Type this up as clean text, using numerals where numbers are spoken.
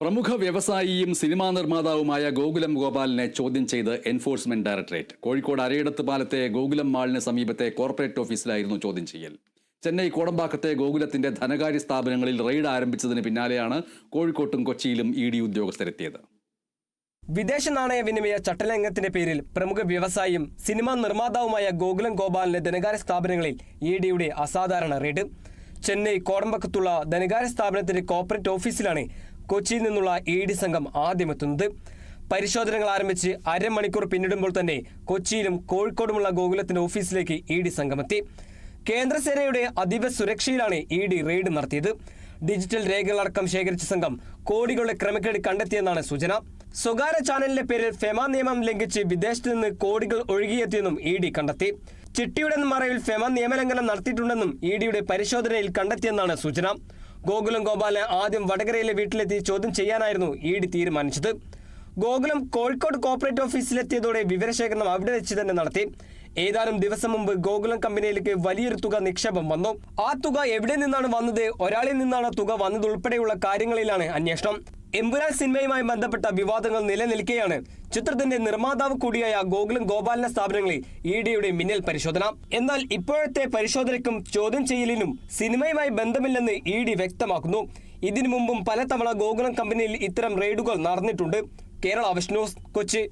പ്രമുഖ വ്യവസായിയും സിനിമാ നിർമ്മാതാവുമായ ഗോകുലം ഗോപാലിനെ ചോദ്യം ചെയ്ത് എൻഫോഴ്സ്മെന്റ് ഡയറക്ടറേറ്റ്. കോഴിക്കോട് അരയിടത്ത് പാലത്തെ ഗോകുലം മാളിന് സമീപത്തെ കോർപ്പറേറ്റ് ഓഫീസിലായിരുന്നു ചോദ്യം ചെയ്യൽ. ചെന്നൈ കോടമ്പാക്കത്തെ ഗോകുലത്തിന്റെ ധനകാര്യ സ്ഥാപനങ്ങളിൽ റെയ്ഡ് ആരംഭിച്ചതിന് പിന്നാലെയാണ് കോഴിക്കോട്ടും കൊച്ചിയിലും ഇ ഡി ഉദ്യോഗസ്ഥരെത്തിയത്. വിദേശ നാണയ വിനിമയ ചട്ടലംഘനത്തിന്റെ പേരിൽ പ്രമുഖ വ്യവസായിയും സിനിമാ നിർമ്മാതാവുമായ ഗോകുലം ഗോപാലിന്റെ ധനകാര്യ സ്ഥാപനങ്ങളിൽ ഇ ഡിയുടെ അസാധാരണ റെയ്ഡ്. ചെന്നൈ കോടമ്പക്കത്തുള്ള ധനകാര്യ സ്ഥാപനത്തിന്റെ കോർപ്പറേറ്റ് ഓഫീസിലാണ് കൊച്ചിയിൽ നിന്നുള്ള ഇ ഡി സംഘം ആദ്യമെത്തുന്നത്. പരിശോധനകൾ ആരംഭിച്ച് അരമണിക്കൂർ പിന്നിടുമ്പോൾ തന്നെ കൊച്ചിയിലും കോഴിക്കോടുമുള്ള ഗോകുലത്തിന്റെ ഓഫീസിലേക്ക് ഇ ഡി സംഘമെത്തി. കേന്ദ്രസേനയുടെ അതീവ സുരക്ഷയിലാണ് ഇ ഡി റെയ്ഡ് നടത്തിയത്. ഡിജിറ്റൽ രേഖകളടക്കം ശേഖരിച്ച സംഘം കോടികളുടെ ക്രമക്കേട് കണ്ടെത്തിയെന്നാണ് സൂചന. സ്വകാര്യ ചാനലിന്റെ പേരിൽ ഫെമ നിയമം ലംഘിച്ച് വിദേശത്ത് നിന്ന് കോടികൾ ഒഴുകിയെത്തിയെന്നും ഇ ഡി കണ്ടെത്തി. ചിട്ടിയുടെ മറവിൽ ഫെമ നിയമലംഘനം നടത്തിയിട്ടുണ്ടെന്നും ഇ ഡിയുടെ പരിശോധനയിൽ കണ്ടെത്തിയെന്നാണ് സൂചന. ഗോകുലം ഗോപാലിനെ ആദ്യം വടകരയിലെ വീട്ടിലെത്തി ചോദ്യം ചെയ്യാനായിരുന്നു ഇ ഡി തീരുമാനിച്ചത്. ഗോകുലം കോഴിക്കോട് കോർപ്പറേറ്റ് ഓഫീസിലെത്തിയതോടെ വിവരശേഖരണം അവിടെ വെച്ച് തന്നെ നടത്തി. ഏതാനും ദിവസം മുമ്പ് ഗോകുലം കമ്പനിയിലേക്ക് വലിയൊരു തുക നിക്ഷേപം വന്നു. ആ തുക എവിടെ നിന്നാണ് വന്നത്, ഒരാളിൽ നിന്നാണ് തുക വന്നതുൾപ്പെടെയുള്ള കാര്യങ്ങളിലാണ് അന്വേഷണം. എമ്പുരാൻ സിനിമയുമായി ബന്ധപ്പെട്ട വിവാദങ്ങൾ നിലനിൽക്കെയാണ് ചിത്രത്തിന്റെ നിർമ്മാതാവ് കൂടിയായ ഗോകുലം ഗോപാലിന്റെ സ്ഥാപനങ്ങളിൽ ഇ ഡിയുടെ മിന്നൽ പരിശോധന. എന്നാൽ ഇപ്പോഴത്തെ പരിശോധനയ്ക്കും ചോദ്യം ചെയ്യലിനും സിനിമയുമായി ബന്ധമില്ലെന്ന് ഇ ഡി വ്യക്തമാക്കുന്നു. ഇതിനു മുമ്പും പലതവണ ഗോകുലം കമ്പനിയിൽ ഇത്തരം റെയ്ഡുകൾ നടന്നിട്ടുണ്ട്. Kerala vision news, Kochi.